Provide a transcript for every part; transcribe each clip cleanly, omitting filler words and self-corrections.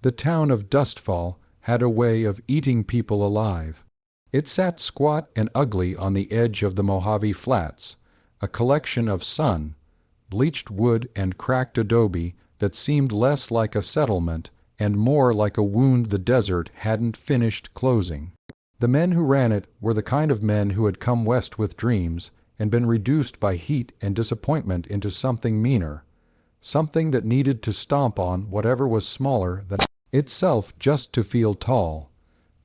The town of Dustfall had a way of eating people alive. It sat squat and ugly on the edge of the Mojave Flats, a collection of sun, bleached wood and cracked adobe that seemed less like a settlement and more like a wound the desert hadn't finished closing. The men who ran it were the kind of men who had come west with dreams and been reduced by heat and disappointment into something meaner, something that needed to stomp on whatever was smaller than itself just to feel tall.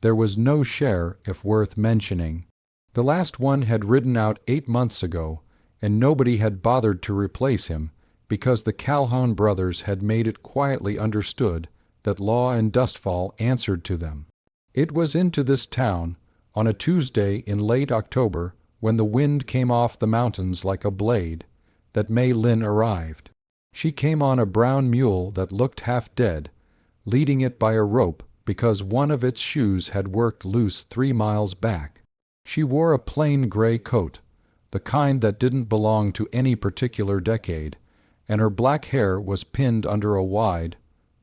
There was no share, if worth mentioning. The last one had ridden out 8 months ago, and nobody had bothered to replace him because the Calhoun brothers had made it quietly understood that law and Dustfall answered to them. It was into this town, on a Tuesday in late October, when the wind came off the mountains like a blade, that Mei Lin arrived. She came on a brown mule that looked half dead, leading it by a rope because one of its shoes had worked loose 3 miles back. She wore a plain gray coat, the kind that didn't belong to any particular decade, and her black hair was pinned under a wide,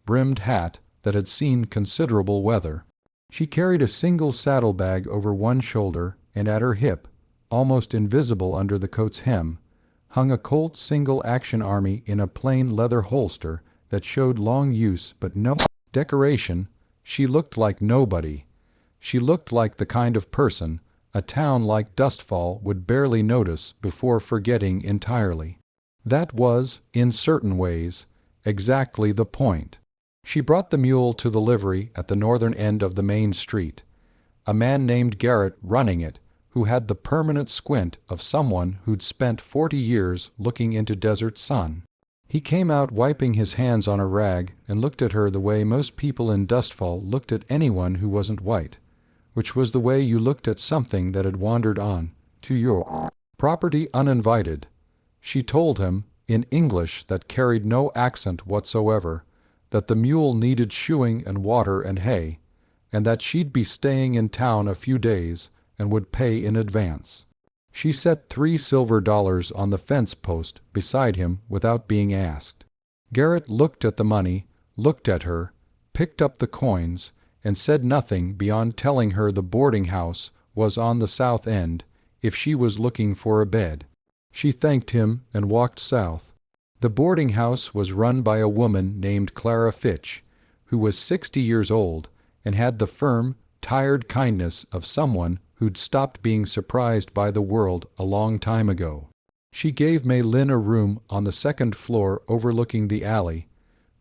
brimmed hat that had seen considerable weather. She carried a single saddlebag over one shoulder, and at her hip, almost invisible under the coat's hem, hung a Colt single action army in a plain leather holster that showed long use but no decoration. She looked like nobody. She looked like the kind of person a town like Dustfall would barely notice before forgetting entirely. That was, in certain ways, exactly the point. She brought the mule to the livery at the northern end of the main street, a man named Garrett running it, who had the permanent squint of someone who'd spent 40 years looking into desert sun. He came out wiping his hands on a rag and looked at her the way most people in Dustfall looked at anyone who wasn't white, which was the way you looked at something that had wandered on to your property uninvited. She told him, in English that carried no accent whatsoever, that the mule needed shoeing and water and hay, and that she'd be staying in town a few days and would pay in advance. She set $3 silver on the fence post beside him without being asked. Garrett looked at the money, looked at her, picked up the coins, and said nothing beyond telling her the boarding house was on the south end if she was looking for a bed. She thanked him and walked south. The boarding house was run by a woman named Clara Fitch, who was 60 years old and had the firm, tired kindness of someone who'd stopped being surprised by the world a long time ago. She gave Mei Lin a room on the second floor overlooking the alley,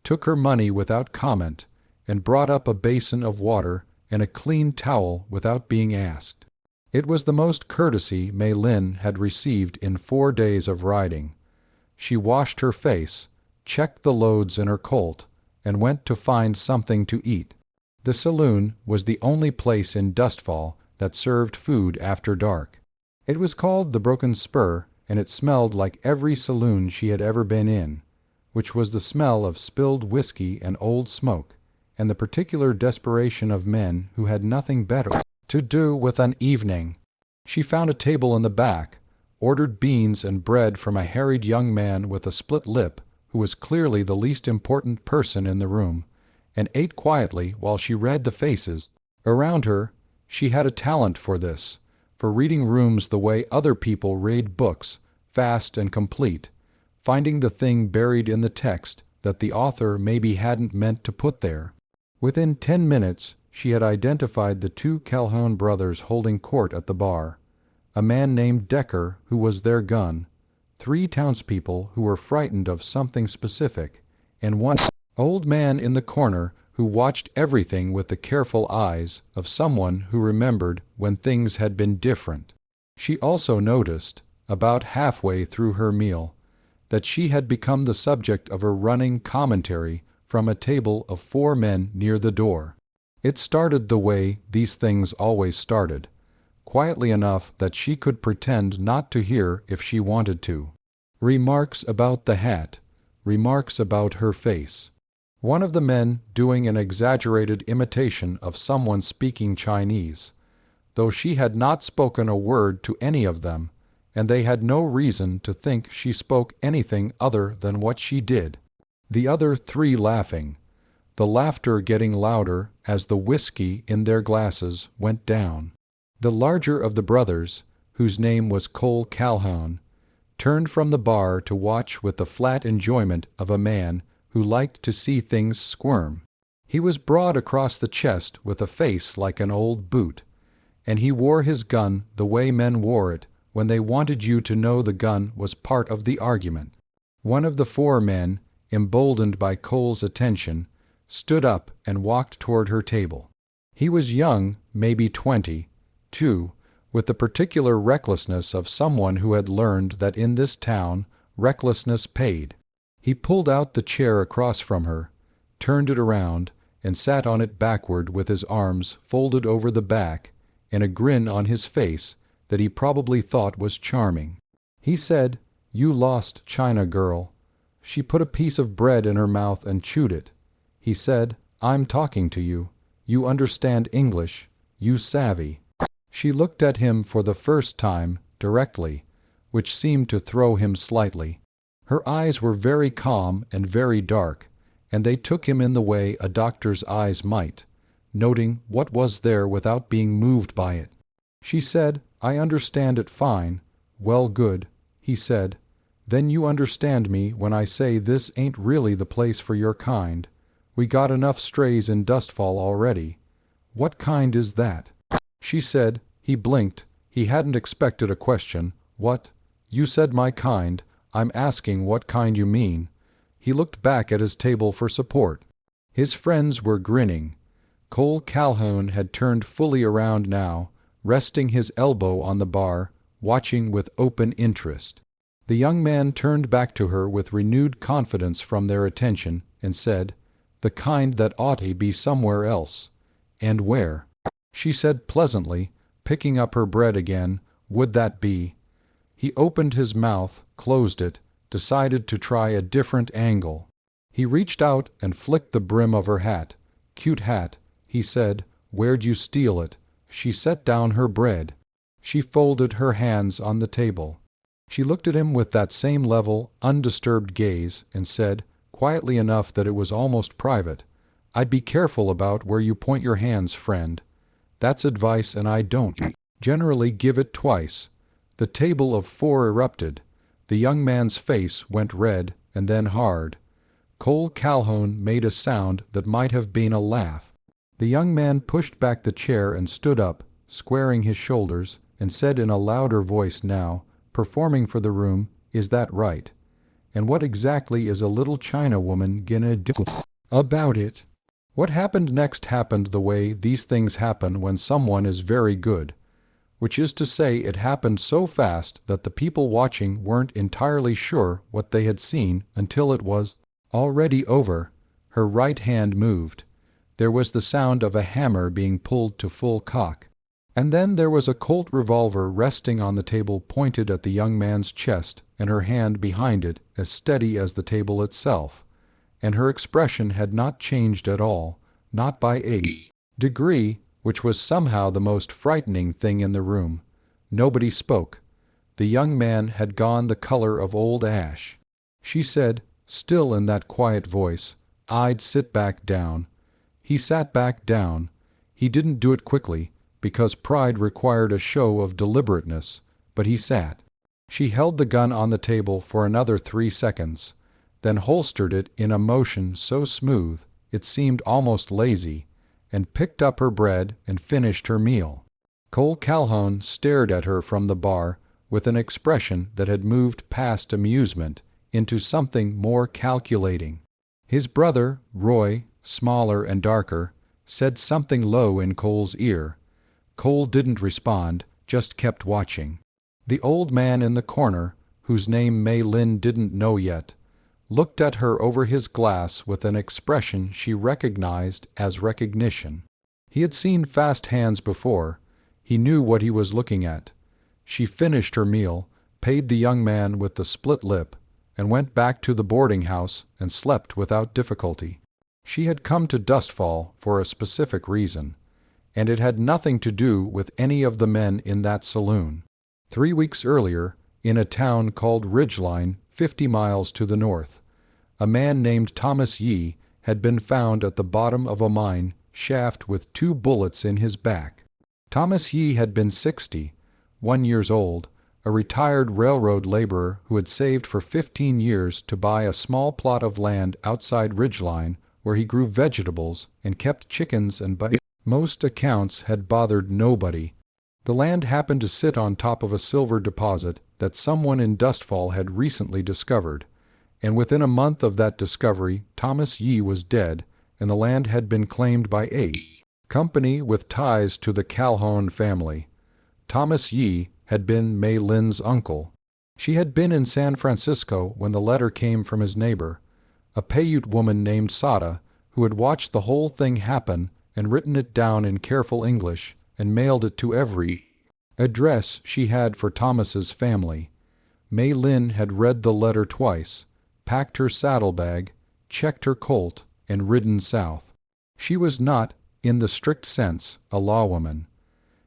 took her money without comment, and brought up a basin of water and a clean towel without being asked. It was the most courtesy Mei Lin had received in 4 days of riding. She washed her face, checked the loads in her colt, and went to find something to eat. The saloon was the only place in Dustfall that served food after dark. It was called the Broken Spur, and it smelled like every saloon she had ever been in, which was the smell of spilled whiskey and old smoke, and the particular desperation of men who had nothing better to do with an evening. She found a table in the back, ordered beans and bread from a harried young man with a split lip who was clearly the least important person in the room, and ate quietly while she read the faces around her. She had a talent for this, for reading rooms the way other people read books, fast and complete, finding the thing buried in the text that the author maybe hadn't meant to put there. Within 10 minutes she had identified the 2 Calhoun brothers holding court at the bar, a man named Decker who was their gun, 3 townspeople who were frightened of something specific, and one old man in the corner who watched everything with the careful eyes of someone who remembered when things had been different. She also noticed, about halfway through her meal, that she had become the subject of a running commentary from a table of 4 men near the door. It started the way these things always started, quietly enough that she could pretend not to hear if she wanted to. Remarks about the hat, remarks about her face. One of the men doing an exaggerated imitation of someone speaking Chinese, though she had not spoken a word to any of them, and they had no reason to think she spoke anything other than what she did. The other 3 laughing, the laughter getting louder as the whiskey in their glasses went down. The larger of the brothers, whose name was Cole Calhoun, turned from the bar to watch with the flat enjoyment of a man who liked to see things squirm. He was broad across the chest with a face like an old boot, and he wore his gun the way men wore it when they wanted you to know the gun was part of the argument. One of the four men, emboldened by Cole's attention, stood up and walked toward her table. He was young, maybe 20, too, with the particular recklessness of someone who had learned that in this town recklessness paid. He pulled out the chair across from her, turned it around, and sat on it backward with his arms folded over the back and a grin on his face that he probably thought was charming. He said, "You lost, China girl." She put a piece of bread in her mouth and chewed it. He said, "I'm talking to you. You understand English. You savvy." She looked at him for the first time, directly, which seemed to throw him slightly. Her eyes were very calm and very dark, and they took him in the way a doctor's eyes might, noting what was there without being moved by it. She said, "I understand it fine." "Well, good," he said. "Then you understand me when I say this ain't really the place for your kind. We got enough strays in Dustfall already." "What kind is that?" She said. He blinked. He hadn't expected a question. "What? You said my kind. I'm asking what kind you mean." He looked back at his table for support. His friends were grinning. Cole Calhoun had turned fully around now, resting his elbow on the bar, watching with open interest. The young man turned back to her with renewed confidence from their attention and said, "The kind that ought to be somewhere else." "And where?" She said pleasantly, picking up her bread again, "Would that be?" He opened his mouth, closed it, decided to try a different angle. He reached out and flicked the brim of her hat. "Cute hat," he said. "Where'd you steal it?" She set down her bread. She folded her hands on the table. She looked at him with that same level, undisturbed gaze and said, quietly enough that it was almost private, "I'd be careful about where you point your hands, friend. That's advice, and I don't generally give it twice." The table of four erupted. The young man's face went red and then hard. Cole Calhoun made a sound that might have been a laugh. The young man pushed back the chair and stood up, squaring his shoulders, and said in a louder voice now, performing for the room, "Is that right? And what exactly is a little China woman gonna do about it?" What happened next happened the way these things happen when someone is very good, which is to say it happened so fast that the people watching weren't entirely sure what they had seen until it was already over. Her right hand moved. There was the sound of a hammer being pulled to full cock. And then there was a Colt revolver resting on the table pointed at the young man's chest, and her hand behind it as steady as the table itself. And her expression had not changed at all, not by a degree, which was somehow the most frightening thing in the room. Nobody spoke. The young man had gone the color of old ash. She said, still in that quiet voice, "I'd sit back down." He sat back down. He didn't do it quickly, because pride required a show of deliberateness, but he sat. She held the gun on the table for another 3 seconds, then holstered it in a motion so smooth it seemed almost lazy, and picked up her bread and finished her meal. Cole Calhoun stared at her from the bar with an expression that had moved past amusement into something more calculating. His brother, Roy, smaller and darker, said something low in Cole's ear. Cole didn't respond, just kept watching. The old man in the corner, whose name Mei Lin didn't know yet, looked at her over his glass with an expression she recognized as recognition. He had seen fast hands before. He knew what he was looking at. She finished her meal, paid the young man with the split lip, and went back to the boarding house and slept without difficulty. She had come to Dustfall for a specific reason, and it had nothing to do with any of the men in that saloon. 3 weeks earlier, in a town called Ridgeline, 50 miles to the north, a man named Thomas Yee had been found at the bottom of a mine shaft with 2 bullets in his back. Thomas Yee had been 61 years old, a retired railroad laborer who had saved for 15 years to buy a small plot of land outside Ridgeline where he grew vegetables and kept chickens and bunnies. Most accounts had bothered nobody. The land happened to sit on top of a silver deposit that someone in Dustfall had recently discovered, and within a month of that discovery Thomas Yee was dead, and the land had been claimed by a company with ties to the Calhoun family. Thomas Yee had been Mei Lin's uncle. She had been in San Francisco when the letter came from his neighbor, a Paiute woman named Sada, who had watched the whole thing happen and written it down in careful English and mailed it to every address she had for Thomas's family. Mei Lin had read the letter twice, packed her saddlebag, checked her colt, and ridden south. She was not, in the strict sense, a lawwoman.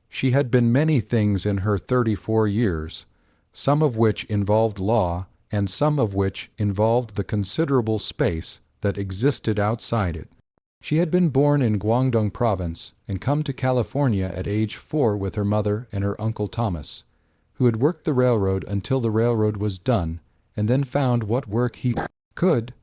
She had been many things in her 34 years, some of which involved law and some of which involved the considerable space that existed outside it. She had been born in Guangdong Province and come to California at age 4 with her mother and her uncle Thomas, who had worked the railroad until the railroad was done and then found what work he could.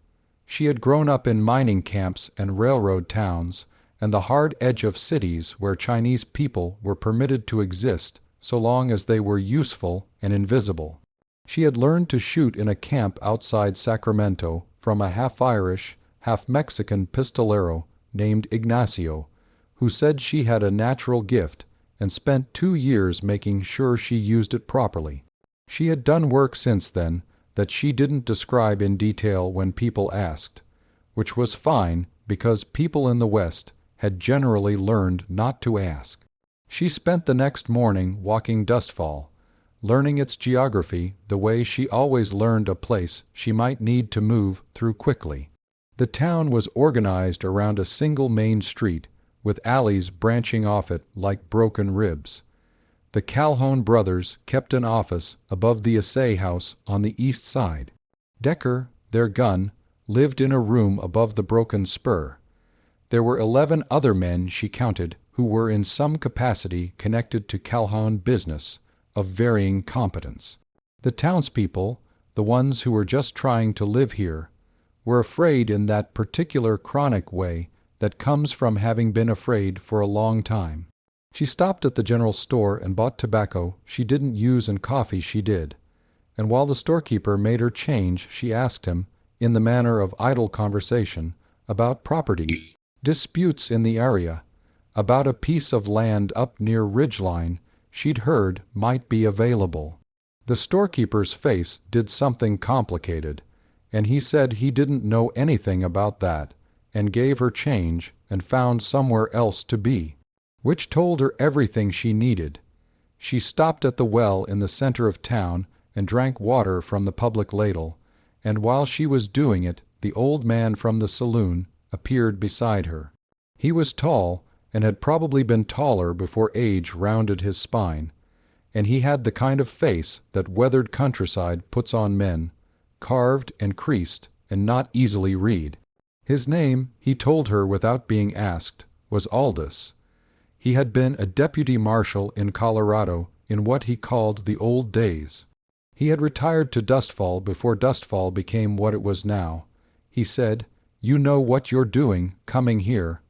She had grown up in mining camps and railroad towns and the hard edge of cities where Chinese people were permitted to exist so long as they were useful and invisible. She had learned to shoot in a camp outside Sacramento from a half-Irish, half-Mexican pistolero named Ignacio, who said she had a natural gift and spent 2 years making sure she used it properly. She had done work since then that she didn't describe in detail when people asked, which was fine because people in the West had generally learned not to ask. She spent the next morning walking Dustfall, learning its geography the way she always learned a place she might need to move through quickly. The town was organized around a single main street, with alleys branching off it like broken ribs. The Calhoun brothers kept an office above the assay house on the east side. Decker, their gun, lived in a room above the broken spur. There were 11 other men she counted who were in some capacity connected to Calhoun business, of varying competence. The townspeople, the ones who were just trying to live here, were afraid in that particular chronic way that comes from having been afraid for a long time. She stopped at the general store and bought tobacco she didn't use and coffee she did, and while the storekeeper made her change she asked him, in the manner of idle conversation, about property disputes in the area, about a piece of land up near Ridgeline she'd heard might be available. The storekeeper's face did something complicated, and he said he didn't know anything about that, and gave her change and found somewhere else to be, which told her everything she needed. She stopped at the well in the center of town and drank water from the public ladle, and while she was doing it, the old man from the saloon appeared beside her. He was tall, and had probably been taller before age rounded his spine, and he had the kind of face that weathered countryside puts on men, carved and creased and not easily read. His name, he told her without being asked, was Aldous. He had been a deputy marshal in Colorado in what he called the old days. He had retired to Dustfall before Dustfall became what it was now. He said, "You know what you're doing, coming here."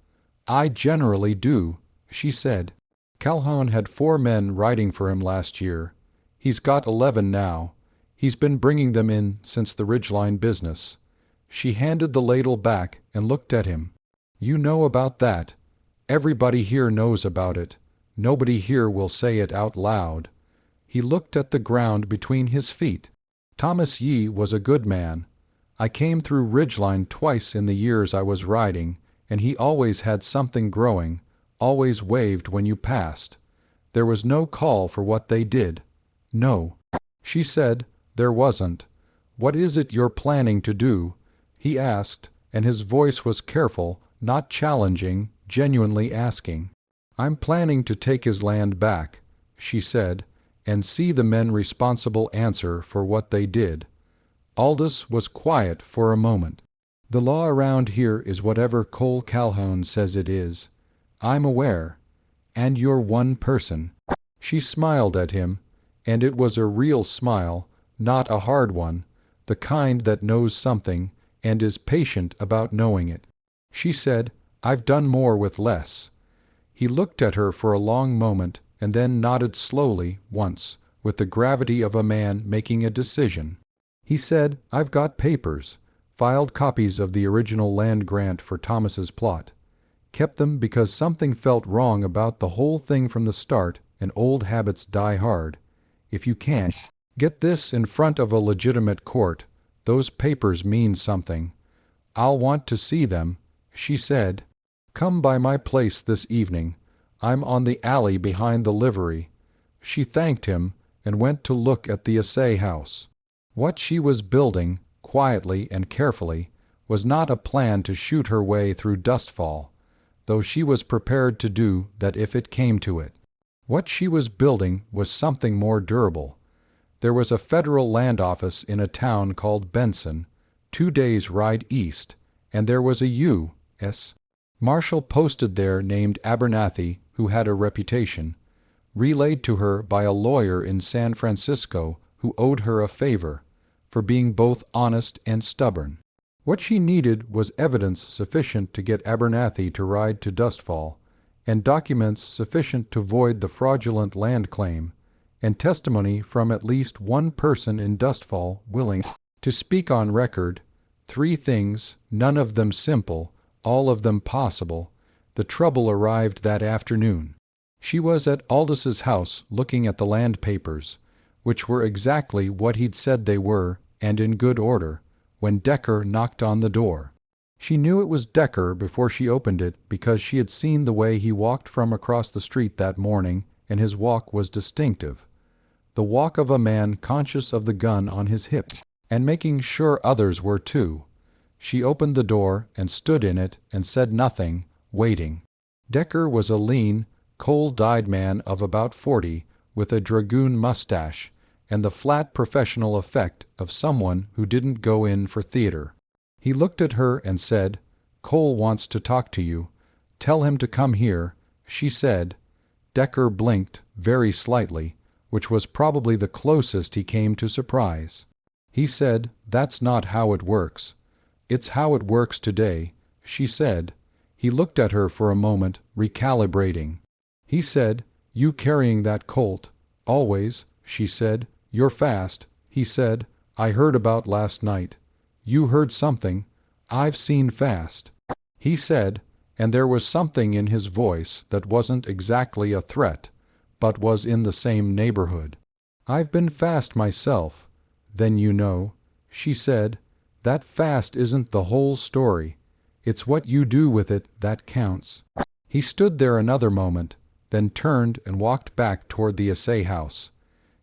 "I generally do," she said. Calhoun had 4 men riding for him last year. He's got 11 now. He's been bringing them in since the Ridgeline business. She handed the ladle back and looked at him. "You know about that. Everybody here knows about it. Nobody here will say it out loud." He looked at the ground between his feet. "Thomas Yee was a good man. I came through Ridgeline twice in the years I was riding, and he always had something growing, always waved when you passed. There was no call for what they did." "No," she said, "there wasn't. What is it you're planning to do?" he asked, and his voice was careful, not challenging, genuinely asking. "I'm planning to take his land back," she said, "and see the men responsible answer for what they did." Aldous was quiet for a moment. The law around here is whatever Cole Calhoun says it is. I'm aware. And you're one person." She smiled at him, and it was a real smile, not a hard one, the kind that knows something and is patient about knowing it. She said, "I've done more with less." He looked at her for a long moment and then nodded slowly once, with the gravity of a man making a decision. He said, "I've got papers, filed copies of the original land grant for Thomas's plot. Kept them because something felt wrong about the whole thing from the start, and old habits die hard. If you can't get this in front of a legitimate court, those papers mean something. I'll want to see them." She said, "Come by my place this evening. I'm on the alley behind the livery." She thanked him and went to look at the assay house. What she was building, quietly and carefully, was not a plan to shoot her way through Dustfall, though she was prepared to do that if it came to it. What she was building was something more durable. There was a federal land office in a town called Benson, 2 days' ride east, and there was a U.S. Marshal posted there named Abernathy, who had a reputation, relayed to her by a lawyer in San Francisco who owed her a favor, for being both honest and stubborn. What she needed was evidence sufficient to get Abernathy to ride to Dustfall, and documents sufficient to void the fraudulent land claim, and testimony from at least one person in Dustfall willing to speak on record. 3 things, none of them simple, all of them possible. The trouble arrived that afternoon. She was at Aldous' house looking at the land papers, which were exactly what he'd said they were, and in good order, when Decker knocked on the door. She knew it was Decker before she opened it because she had seen the way he walked from across the street that morning, and his walk was distinctive. The walk of a man conscious of the gun on his hip, and making sure others were too. She opened the door and stood in it and said nothing, waiting. Decker was a lean, coal-dyed man of about 40, with a dragoon mustache, and the flat professional effect of someone who didn't go in for theater. He looked at her and said, "Cole wants to talk to you. Tell him to come here," she said. Decker blinked, very slightly, which was probably the closest he came to surprise. He said, "That's not how it works." "It's how it works today," she said. He looked at her for a moment, recalibrating. He said, "You carrying that Colt?" "Always," she said. "You're fast," he said. "I heard about last night." "You heard something?" "I've seen fast," he said, and there was something in his voice that wasn't exactly a threat, but was in the same neighborhood. "I've been fast myself." "Then you know," she said. "That fast isn't the whole story. It's what you do with it that counts." He stood there another moment, then turned and walked back toward the assay house.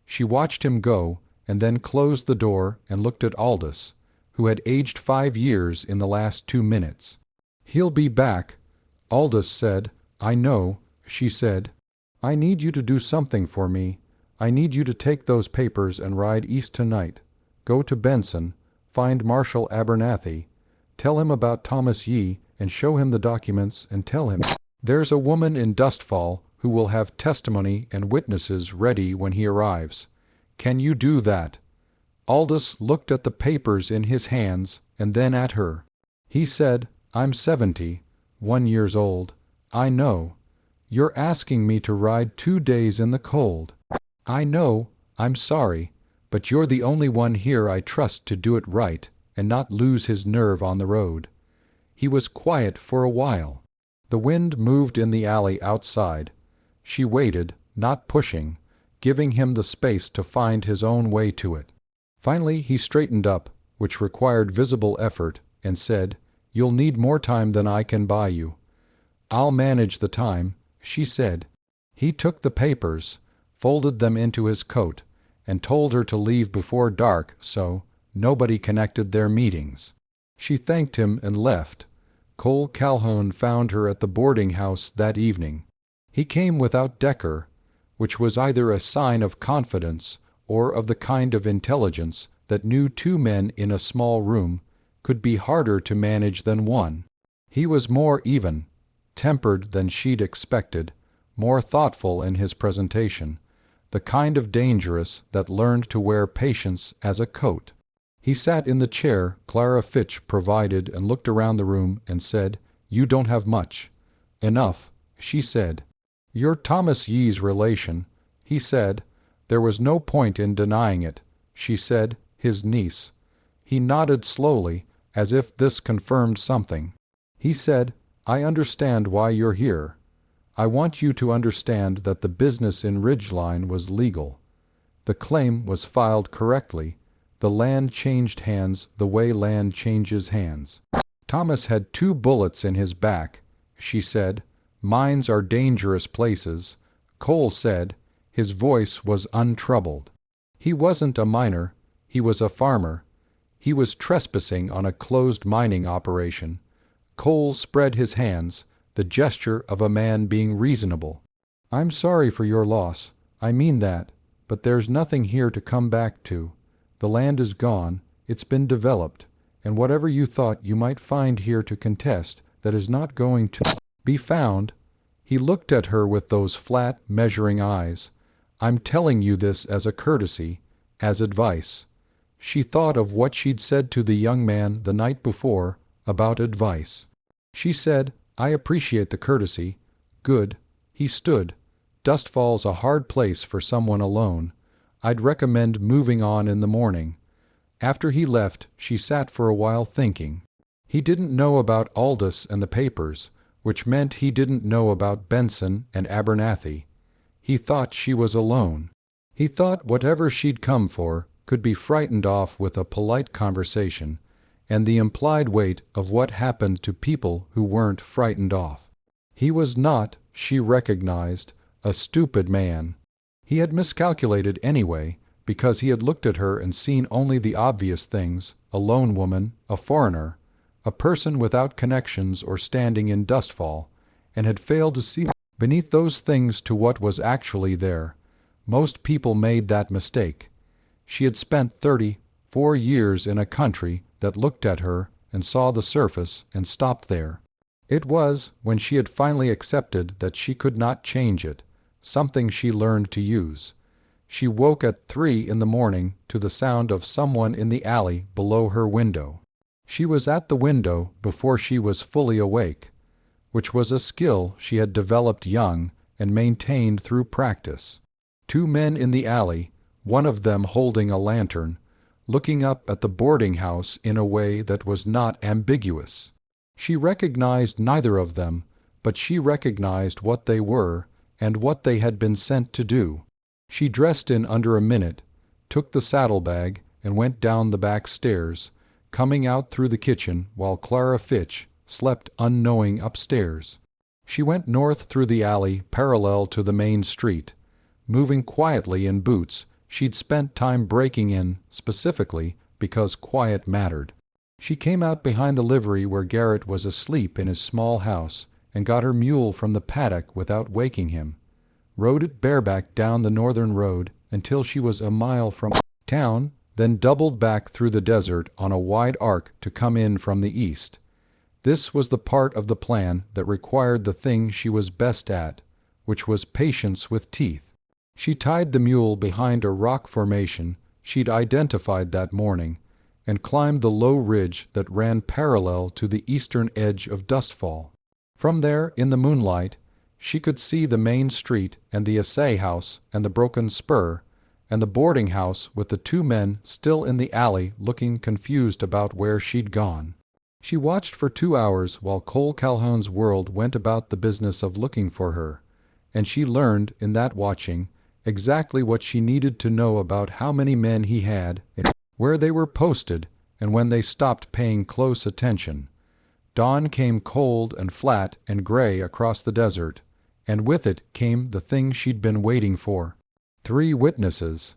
She watched him go, and then closed the door and looked at Aldous, who had aged 5 years in the last 2 minutes. "He'll be back," Aldous said. "I know," she said. "I need you to do something for me. I need you to take those papers and ride east tonight. Go to Benson, find Marshal Abernathy, tell him about Thomas Yee, and show him the documents, and tell him there's a woman in Dustfall who will have testimony and witnesses ready when he arrives. Can you do that?" Aldous looked at the papers in his hands and then at her. He said, "I'm 71 years old. I know. You're asking me to ride 2 days in the cold. I know. I'm sorry. But you're the only one here I trust to do it right and not lose his nerve on the road." He was quiet for a while. The wind moved in the alley outside. She waited, not pushing, giving him the space to find his own way to it. Finally he straightened up, which required visible effort, and said, "You'll need more time than I can buy you." "I'll manage the time," she said. He took the papers, folded them into his coat, and told her to leave before dark so nobody connected their meetings. She thanked him and left. Cole Calhoun found her at the boarding house that evening. He came without Decker, which was either a sign of confidence or of the kind of intelligence that knew 2 men in a small room could be harder to manage than one. He was more even, tempered than she'd expected, more thoughtful in his presentation, the kind of dangerous that learned to wear patience as a coat. He sat in the chair Clara Fitch provided and looked around the room and said, "You don't have much." "Enough," she said. "You're Thomas Yee's relation," he said. There was no point in denying it. She said, "His niece." He nodded slowly, as if this confirmed something. He said, "I understand why you're here. I want you to understand that the business in Ridgeline was legal. The claim was filed correctly. The land changed hands the way land changes hands. Thomas had 2 bullets in his back," she said. "Mines are dangerous places," Cole said. His voice was untroubled. "He wasn't a miner. He was a farmer. He was trespassing on a closed mining operation." Cole spread his hands, the gesture of a man being reasonable. "I'm sorry for your loss. I mean that. But there's nothing here to come back to. The land is gone. It's been developed. And whatever you thought you might find here to contest, that is not going to be found." He looked at her with those flat, measuring eyes. "I'm telling you this as a courtesy, as advice." She thought of what she'd said to the young man the night before about advice. She said, "I appreciate the courtesy." "Good." He stood. "Dustfall's a hard place for someone alone. I'd recommend moving on in the morning." After he left, she sat for a while thinking. He didn't know about Aldous and the papers, which meant he didn't know about Benson and Abernathy. He thought she was alone. He thought whatever she'd come for could be frightened off with a polite conversation, and the implied weight of what happened to people who weren't frightened off. He was not, she recognized, a stupid man. He had miscalculated anyway, because he had looked at her and seen only the obvious things: a lone woman, a foreigner, a person without connections or standing in Dustfall, and had failed to see beneath those things to what was actually there. Most people made that mistake. She had spent 34 years in a country that looked at her and saw the surface and stopped there. It was, when she had finally accepted that she could not change it, something she learned to use. She woke at 3 in the morning to the sound of someone in the alley below her window. She was at the window before she was fully awake, which was a skill she had developed young and maintained through practice. 2 men in the alley, one of them holding a lantern, looking up at the boarding house in a way that was not ambiguous. She recognized neither of them, but she recognized what they were and what they had been sent to do. She dressed in under a minute, took the saddlebag, and went down the back stairs, coming out through the kitchen while Clara Fitch slept unknowing upstairs. She went north through the alley parallel to the main street. Moving quietly in boots, she'd spent time breaking in specifically because quiet mattered. She came out behind the livery where Garrett was asleep in his small house and got her mule from the paddock without waking him, rode it bareback down the northern road until she was a mile from town, then doubled back through the desert on a wide arc to come in from the east. This was the part of the plan that required the thing she was best at, which was patience with teeth. She tied the mule behind a rock formation she'd identified that morning and climbed the low ridge that ran parallel to the eastern edge of Dustfall. From there, in the moonlight, she could see the main street and the assay house and the broken spur and the boarding house with the 2 men still in the alley looking confused about where she'd gone. She watched for 2 hours while Cole Calhoun's world went about the business of looking for her, and she learned in that watching exactly what she needed to know about how many men he had, where they were posted, and when they stopped paying close attention. Dawn came cold and flat and gray across the desert, and with it came the thing she'd been waiting for. 3 witnesses.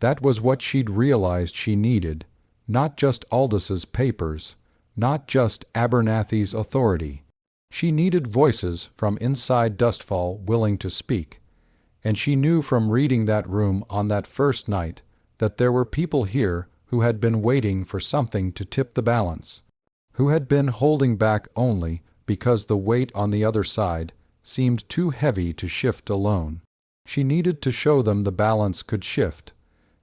That was what she'd realized she needed, not just Aldous' papers, not just Abernathy's authority. She needed voices from inside Dustfall willing to speak, and she knew from reading that room on that first night that there were people here who had been waiting for something to tip the balance, who had been holding back only because the weight on the other side seemed too heavy to shift alone. She needed to show them the balance could shift.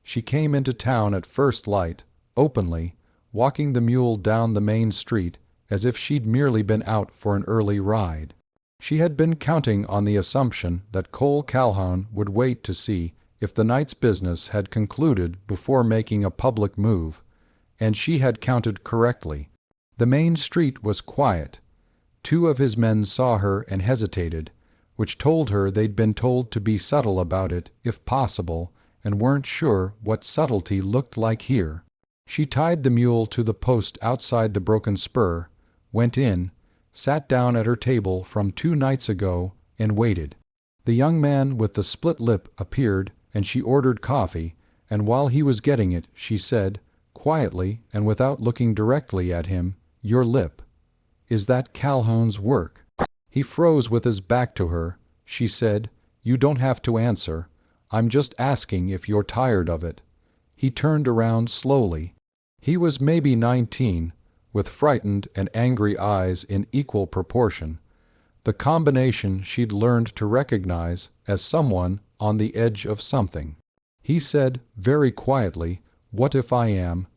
She came into town at first light, openly, walking the mule down the main street as if she'd merely been out for an early ride. She had been counting on the assumption that Cole Calhoun would wait to see if the night's business had concluded before making a public move, and she had counted correctly. The main street was quiet. 2 of his men saw her and hesitated, which told her they'd been told to be subtle about it if possible, and weren't sure what subtlety looked like here. She tied the mule to the post outside the broken spur, went in, sat down at her table from 2 nights ago, and waited. The young man with the split lip appeared, and she ordered coffee, and while he was getting it, she said, quietly and without looking directly at him, "Your lip. Is that Calhoun's work?" He froze with his back to her. She said, "You don't have to answer. I'm just asking if you're tired of it." He turned around slowly. He was maybe 19, with frightened and angry eyes in equal proportion, the combination she'd learned to recognize as someone on the edge of something. He said, very quietly, "What if I am?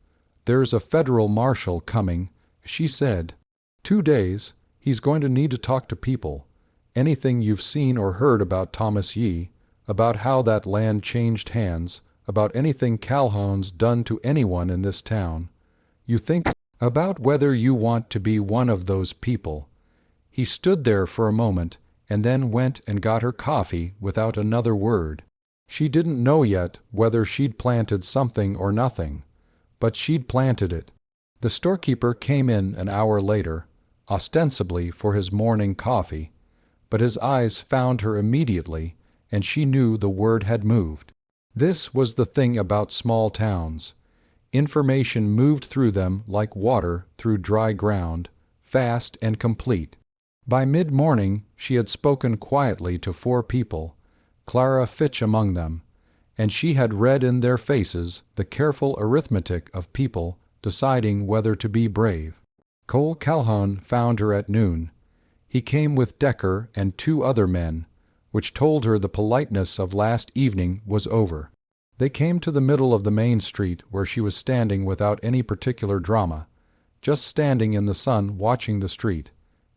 There's a federal marshal coming," she said. 2 days. He's going to need to talk to people. Anything you've seen or heard about Thomas Yee, about how that land changed hands, about anything Calhoun's done to anyone in this town. You think about whether you want to be one of those people. He stood there for a moment and then went and got her coffee without another word. She didn't know yet whether she'd planted something or nothing, but she'd planted it. The storekeeper came in an hour later, ostensibly for his morning coffee, but his eyes found her immediately, and she knew the word had moved. This was the thing about small towns. Information moved through them like water through dry ground, fast and complete. By mid-morning she had spoken quietly to 4 people, Clara Fitch among them, and she had read in their faces the careful arithmetic of people deciding whether to be brave. Cole Calhoun found her at noon. He came with Decker and 2 other men, which told her the politeness of last evening was over. They came to the middle of the main street where she was standing without any particular drama, just standing in the sun watching the street,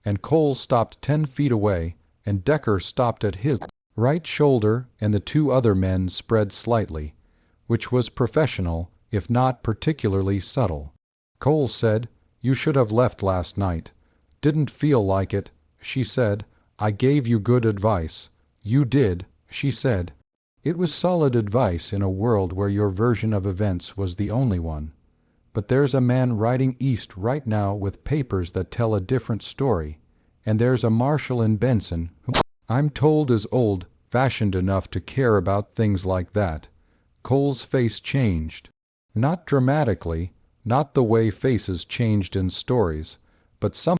and Cole stopped 10 feet away, and Decker stopped at his right shoulder, and the 2 other men spread slightly, which was professional, if not particularly subtle. Cole said, "You should have left last night. Didn't feel like it," she said. "I gave you good advice." "You did," she said. "It was solid advice in a world where your version of events was the only one. But there's a man riding east right now with papers that tell a different story, and there's a marshal in Benson who I'm told is old-fashioned enough to care about things like that." Cole's face changed. Not dramatically, not the way faces changed in stories, but some